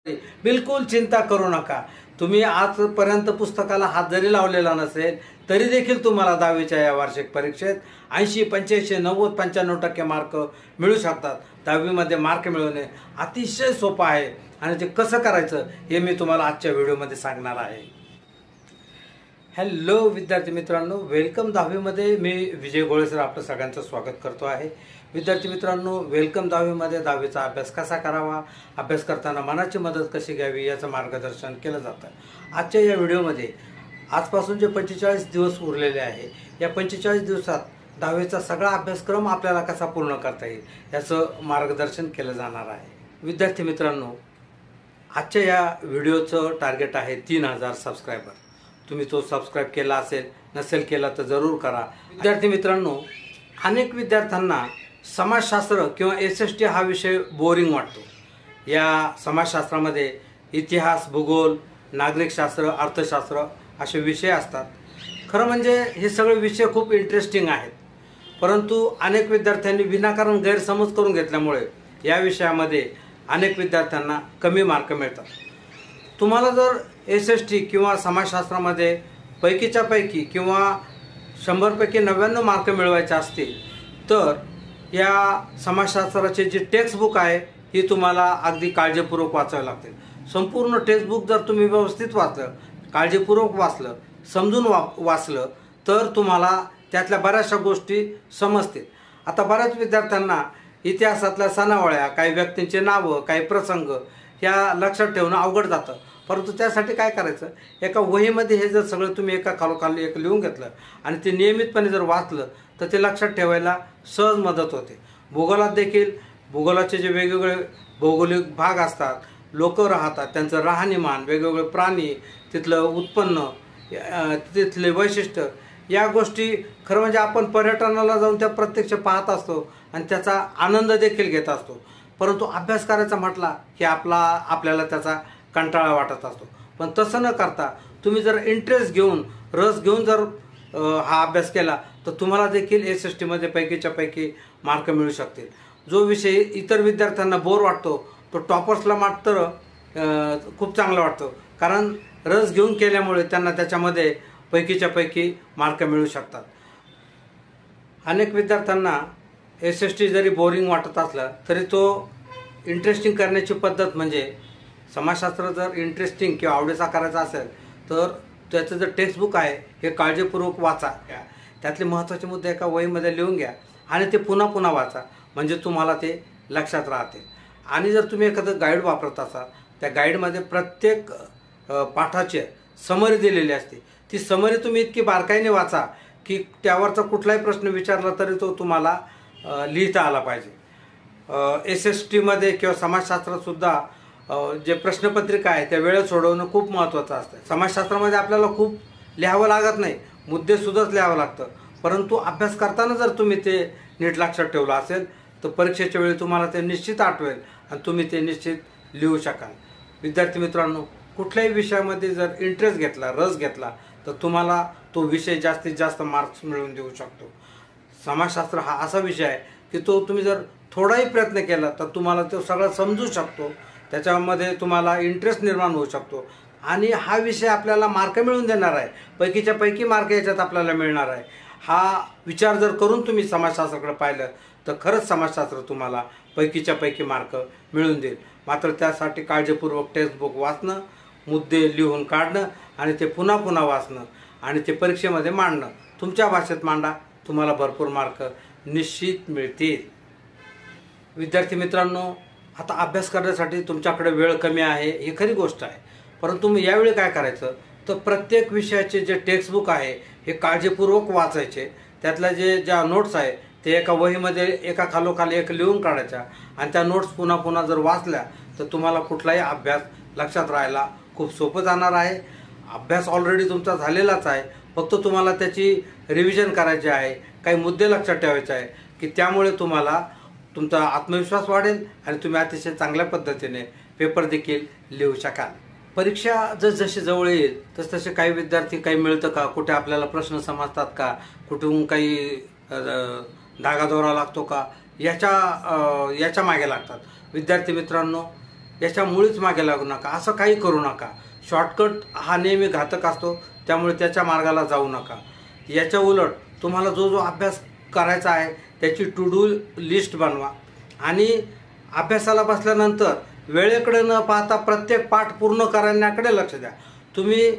बिलकुल चिंता करू नका। तुम्ही आजपर्यंत पुस्तकाला हात जरी लावलेला नसेल तरी देखील तुम्हाला 10वीच्या या वार्षिक परीक्षेत 80, 85, 90, 95% मार्क मिळू शकतात। 10वीमध्ये मार्क मिळवणे अतिशय सोपं आहे आणि ते कसं करायचं हे मी तुम्हाला आजच्या व्हिडिओमध्ये सांगणार आहे। हॅलो विद्यार्थी मित्रांनो, वेलकम 10वीमध्ये मी विजय गोळे सर आपलं सगळ्यांचं स्वागत करतो आहे। विद्यार्थी मित्रांनो, वेलकम 10वीमध्ये 10वीचा अभ्यास कसा करावा, अभ्यास करताना मनाची मदत कशी घ्यावी याचं मार्गदर्शन केलं जातं। आजच्या या व्हिडिओमध्ये आजपासून जे 45 दिवस उरलेले आहे या 45 दिवसात 10वीचा सगळा अभ्यासक्रम आपल्याला कसा पूर्ण करता येईल याचं मार्गदर्शन केलं जाणार आहे। विद्यार्थी मित्रांनो, आजच्या या व्हिडिओचं टार्गेट आहे 3000 सबस्क्रायबर। तुम्ही तो सबस्क्राइब केला असेल, नसेल केला तर जरूर करा। विद्यार्थी मित्रांनो, अनेक विद्यार्थ्यांना समाजशास्त्र किंवा SST हा विषय बोरिंग वाटतो। या समाजशास्त्रामध्ये इतिहास, भूगोल, नागरिकशास्त्र, अर्थशास्त्र असे विषय असतात। खरं म्हणजे हे सगळे विषय खूप इंटरेस्टिंग आहेत, परंतु अनेक विद्यार्थ्यांनी विनाकारण गैरसमज करून घेतल्यामुळे या विषयामध्ये अनेक विद्यार्थ्यांना कमी मार्क मिळतात। तुम्हाला जर SST किंवा समाजशास्त्रामध्ये पैकीच्या पैकी किंवा 100 पैकी 99 मार्क मिळवायचे असतील तर या समाजशास्त्राचे जे टेक्स्टबुक आहे ही तुम्हाला अगदी काळजीपूर्वक वाचावे लागते। संपूर्ण टेक्स्टबुक जर तुम्ही व्यवस्थित वाचलं, काळजीपूर्वक वाचलं, समजून वाचलं तर तुम्हाला त्यातल्या बऱ्याचशा गोष्टी समजतील। आता बऱ्याच विद्यार्थ्यांना इतिहासातल्या सणावळ्या, काही व्यक्तींचे नावं, काही प्रसंग ह्या लक्षात ठेवणं अवघड जातं, परंतु त्यासाठी काय करायचं, एका वहीमध्ये हे जर सगळं तुम्ही एका खालोखाली एक लिहून घेतलं आणि ते नियमितपणे जर वाचलं तर ते लक्षात ठेवायला सहज मदत होते। भूगोलात देखील भूगोलाचे जे वेगवेगळे भौगोलिक भाग असतात, लोक राहतात, त्यांचं राहणीमान, वेगवेगळे प्राणी, तिथलं उत्पन्न, तिथले वैशिष्ट्य, या गोष्टी खरं म्हणजे आपण पर्यटनाला जाऊन त्या प्रत्यक्ष पाहत असतो आणि त्याचा आनंद देखील घेत असतो, परंतु अभ्यास करायचा म्हटला की आपल्याला त्याचा कंटाळा वाटत असतो। पण तसं न करता तुम्ही जर इंटरेस्ट घेऊन, रस घेऊन जर हा अभ्यास केला तर तुम्हाला देखील SST मध्ये पैकीच्या पैकी मार्क मिळू शकतील। जो विषय इतर विद्यार्थ्यांना बोर वाटतो तो टॉपर्सला मात्र खूप चांगला वाटतो, कारण रस घेऊन केल्यामुळे त्यांना त्याच्यामध्ये पैकीच्या पैकी मार्क मिळू शकतात। अनेक विद्यार्थ्यांना SST जरी बोरिंग वाटत असला तरी तो इंटरेस्टिंग करण्याची पद्धत म्हणजे समाजशास्त्र जर इंटरेस्टिंग किंवा आवडीचा करायचा असेल तर त्याचं जर टेक्स्टबुक आहे हे काळजीपूर्वक वाचा, त्यातले महत्त्वाचे मुद्दे एका वहीमध्ये लिहून घ्या आणि ते पुन्हा पुन्हा वाचा, म्हणजे तुम्हाला ते लक्षात राहते। आणि जर तुम्ही एखादं गाईड वापरत असाल, त्या गाईडमध्ये प्रत्येक पाठाची समरी दिलेली असते, ती समरी तुम्ही इतकी बारकाईने वाचा की त्यावरचा कुठलाही प्रश्न विचारला तरी तो तुम्हाला लिहिता आला पाहिजे। SST मध्ये किंवा समाजशास्त्रातसुद्धा जे प्रश्नपत्रिका आहे त्या वेळेत सोडवणं खूप महत्त्वाचं असतं। समाजशास्त्रामध्ये आपल्याला खूप लिहावं लागत नाही, मुद्देसुद्धाच लिहावं लागतं, परंतु अभ्यास करताना जर तुम्ही ते नीट लक्षात ठेवलं असेल तर परीक्षेच्या वेळी तुम्हाला ते निश्चित आठवेल आणि तुम्ही ते निश्चित लिहू शकाल। विद्यार्थी मित्रांनो, कुठल्याही विषयामध्ये जर इंटरेस्ट घेतला, रस घेतला तर तुम्हाला तो विषय जास्तीत जास्त मार्क्स मिळवून देऊ शकतो। समाजशास्त्र हा असा विषय आहे की तो तुम्ही जर थोडाही प्रयत्न केला तर तुम्हाला तो सगळं समजू शकतो, त्याच्यामध्ये तुम्हाला इंटरेस्ट निर्माण होऊ शकतो आणि हा विषय आपल्याला मार्क मिळवून देणार आहे, पैकीच्या पैकी मार्क याच्यात आपल्याला मिळणार आहे। हा विचार जर करून तुम्ही समाजशास्त्राकडे पाहिलं तर खरंच समाजशास्त्र तुम्हाला पैकीच्या पैकी मार्क मिळवून देईल। मात्र त्यासाठी काळजीपूर्वक टेक्स्टबुक वाचणं, मुद्दे लिहून काढणं आणि ते पुन्हा पुन्हा वाचणं आणि ते परीक्षेमध्ये मांडणं, तुमच्या भाषेत मांडा, तुम्हाला भरपूर मार्क निश्चित मिळतील। विद्यार्थी मित्रांनो, आता अभ्यास करण्यासाठी तुमच्याकडे वेळ कमी आहे ही खरी गोष्ट आहे, परंतु तुम्ही यावेळी काय करायचं तर प्रत्येक विषयाचे जे टेक्स्टबुक आहे हे काळजीपूर्वक वाचायचे, त्यातल्या ज्या नोट्स आहे ते एका वहीमध्ये एका खालोखाली एक लिहून काढायच्या आणि त्या नोट्स पुन्हा पुन्हा जर वाचल्या तर तुम्हाला कुठलाही अभ्यास लक्षात राहायला खूप सोपं जाणार आहे। अभ्यास ऑलरेडी तुमचा झालेलाच आहे, फक्त तुम्हाला त्याची रिव्हिजन करायची आहे, काही मुद्दे लक्षात ठेवायचे आहे की त्यामुळे तुम्हाला तुमचा आत्मविश्वास वाढेल आणि तुम्ही अतिशय चांगल्या पद्धतीने पेपर देखील लिहू शकाल। परीक्षा जसजशी जवळ येईल तसतसे काही विद्यार्थी काही मिळतं का, कुठे आपल्याला प्रश्न समजतात का, कुठून काही धागादोरा लागतो का, याच्या मागे लागतात। विद्यार्थी मित्रांनो, याच्यामुळेच मागे लागू नका, असं काही करू नका. शॉर्टकट हा नेहमी घातक असतो, त्यामुळे त्याच्या मार्गाला जाऊ नका. याच्या उलट तुम्हाला जो जो अभ्यास करायचा आहे त्याची टू डू लिस्ट बनवा आणि अभ्यासाला बसल्यानंतर वेळेकडे न पाहता प्रत्येक पाठ पूर्ण करण्याकडे लक्ष द्या. तुम्ही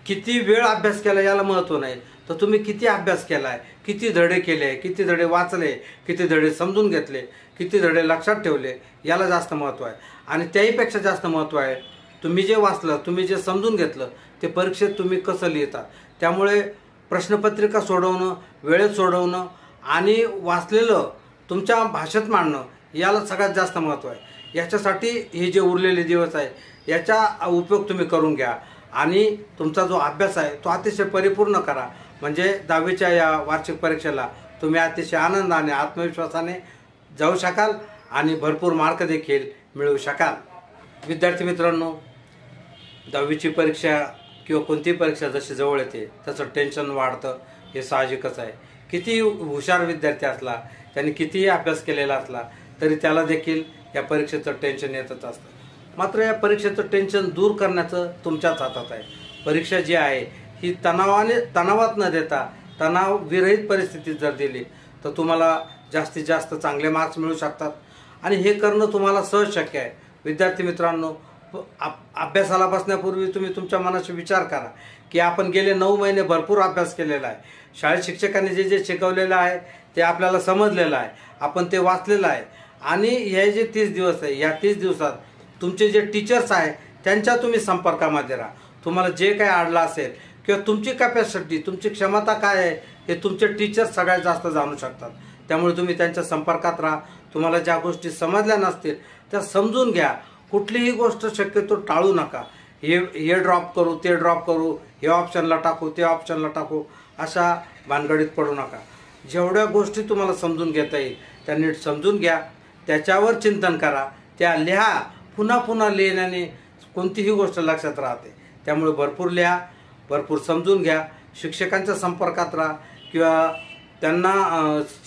किती वेळ अभ्यास केला याला महत्त्व नाही, तर तुम्ही किती अभ्यास केला आहे, किती धडे केले, किती धडे वाचले, किती धडे समजून घेतले, किती धडे लक्षात ठेवले याला जास्त महत्त्व आहे. आणि त्याहीपेक्षा जास्त महत्त्व आहे तुम्ही जे वाचलं, तुम्ही जे समजून घेतलं ते परीक्षेत तुम्ही कसं लिहितात. त्यामुळे प्रश्नपत्रिका सोडवणं, वेळेत सोडवणं आणि वाचलेलं तुमच्या भाषेत मांडणं याला सगळ्यात जास्त महत्त्व आहे. याच्यासाठी हे जे उरलेले दिवस आहे याचा उपयोग तुम्ही करून घ्या आणि तुमचा जो अभ्यास आहे तो अतिशय परिपूर्ण करा. म्हणजे 10वीच्या या वार्षिक परीक्षेला तुम्ही अतिशय आनंदाने, आत्मविश्वासाने जाऊ शकाल आणि भरपूर मार्क देखील मिळवू शकाल. विद्यार्थी मित्रांनो, 10वीची परीक्षा किंवा कोणतीही परीक्षा जशी जवळ येते तसं टेन्शन वाढतं, हे साहजिकच आहे. किती हुशार विद्यार्थी असला, त्यांनी कितीही अभ्यास केलेला असला तरी त्याला देखील या परीक्षेचं टेन्शन येतच असतं. मात्र या परीक्षेचं टेन्शन दूर करण्याचं तुमच्याच हातात आहे. परीक्षा जी आहे ही तणावात न देता तणाव विरहित परिस्थितीत जर दिली तर तुम्हाला जास्तीत जास्त चांगले मार्क्स मिळू शकतात आणि हे करणं तुम्हाला सहज शक्य आहे. विद्यार्थी मित्रांनो, अभ्यासाला बसण्यापूर्वी तुम्ही तुमच्या मनाशी विचार करा की आपण गेले 9 महिने भरपूर अभ्यास केलेला आहे. शाळेत शिक्षकांनी जे जे शिकवलेलं आहे ते आपल्याला समजलेलं आहे, आपण ते वाचलेलं आहे आणि हे जे 30 दिवस आहे या 30 दिवसात तुमचे जे टीचर्स आहे त्यांच्या तुम्ही संपर्कामध्ये राहा. तुम्हाला जे काही अडलं असेल किंवा तुमची कॅपॅसिटी, तुमची क्षमता काय आहे हे तुमचे टीचर्स सगळ्यात जास्त जाणू शकतात. त्यामुळे तुम्ही त्यांच्या संपर्कात राहा. तुम्हाला ज्या गोष्टी समजल्या नसतील त्या समजून घ्या. कुठलीही गोष्ट शक्यतो टाळू नका. हे ड्रॉप करू, ते ड्रॉप करू, हे ऑप्शनला टाकू, ते ऑप्शनला टाकू, अशा भानगडीत पडू नका. जेवढ्या गोष्टी तुम्हाला समजून घेता येईल त्या नीट समजून घ्या, त्याच्यावर चिंतन करा, त्या लिहा. पुन्हा पुन्हा लिहिण्याने कोणतीही गोष्ट लक्षात राहते. त्यामुळे भरपूर लिहा, भरपूर समजून घ्या. शिक्षकांच्या संपर्कात राहा किंवा त्यांना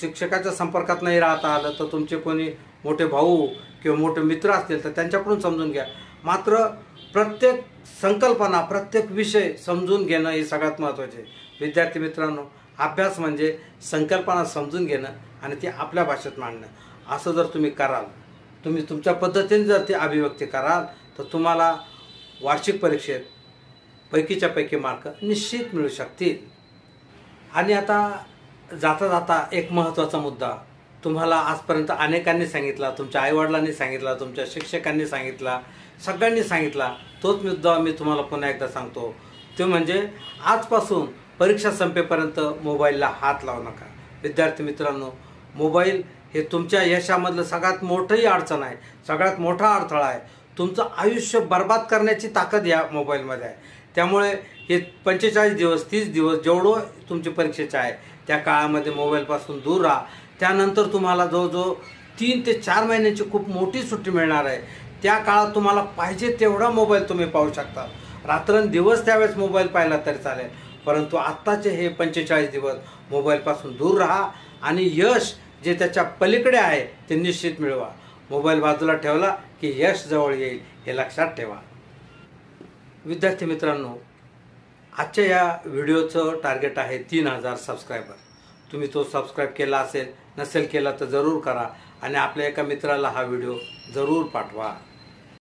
शिक्षकाच्या संपर्कात नाही राहता आलं तर तुमचे कोणी मोठे भाऊ किंवा मोठे मित्र असतील तर त्यांच्याकडून समजून घ्या. मात्र प्रत्येक संकल्पना, प्रत्येक विषय समजून घेणं हे सगळ्यात महत्त्वाचे. विद्यार्थी मित्रांनो, अभ्यास म्हणजे संकल्पना समजून घेणं आणि ती आपल्या भाषेत मांडणं. असं जर तुम्ही कराल, तुम्ही तुमच्या पद्धतीने जर ती अभिव्यक्ती कराल तर तुम्हाला वार्षिक परीक्षेत पैकीच्या पैकी मार्क निश्चित मिळू शकतील. आणि आता जाता जाता एक महत्त्वाचा मुद्दा तुम्हाला आजपर्यंत अनेकांनी सांगितला, तुमच्या आईवडिलांनी सांगितला, तुमच्या शिक्षकांनी सांगितला, सगळ्यांनी सांगितला. तोच मुद्दा मी तुम्हाला पुन्हा एकदा सांगतो. ते म्हणजे आजपासून परीक्षा संपेपर्यंत मोबाईलला हात लावू नका. विद्यार्थी मित्रांनो, मोबाईल हे तुमच्या यशामधलं सगळ्यात मोठंही अडचण आहे, सगळ्यात मोठा अडथळा आहे. तुमचं आयुष्य बर्बाद करण्याची ताकद या मोबाईलमध्ये आहे. त्यामुळे हे 45 दिवस, 30 दिवस जेवढं तुमची परीक्षेचं आहे त्या काळामध्ये मोबाईलपासून दूर राहा. त्यानंतर तुम्हाला जवळजवळ 3 ते 4 महिन्यांची खूप मोठी सुट्टी मिळणार आहे. त्या काळात तुम्हाला पाहिजे तेवढा मोबाईल तुम्ही पाहू शकता. रात्रंदिवस त्यावेळेस मोबाईल पाहिला तरी चालेल, परंतु आत्ताचे हे 45 दिवस मोबाईलपासून दूर राहा आणि यश जे त्याच्या पलीकडे आहे ते निश्चित मिळवा. मोबाईल बाजूला ठेवला की यश जवळ येईल हे लक्षात ठेवा. विद्यार्थी मित्रांनो, आजच्या या व्हिडिओचं टार्गेट आहे 3000 सबस्क्रायबर. तुम्ही तो सबस्क्राईब केला असेल, नसेल केला तर जरूर करा आणि आपल्या एका मित्राला हा व्हिडिओ जरूर पाठवा.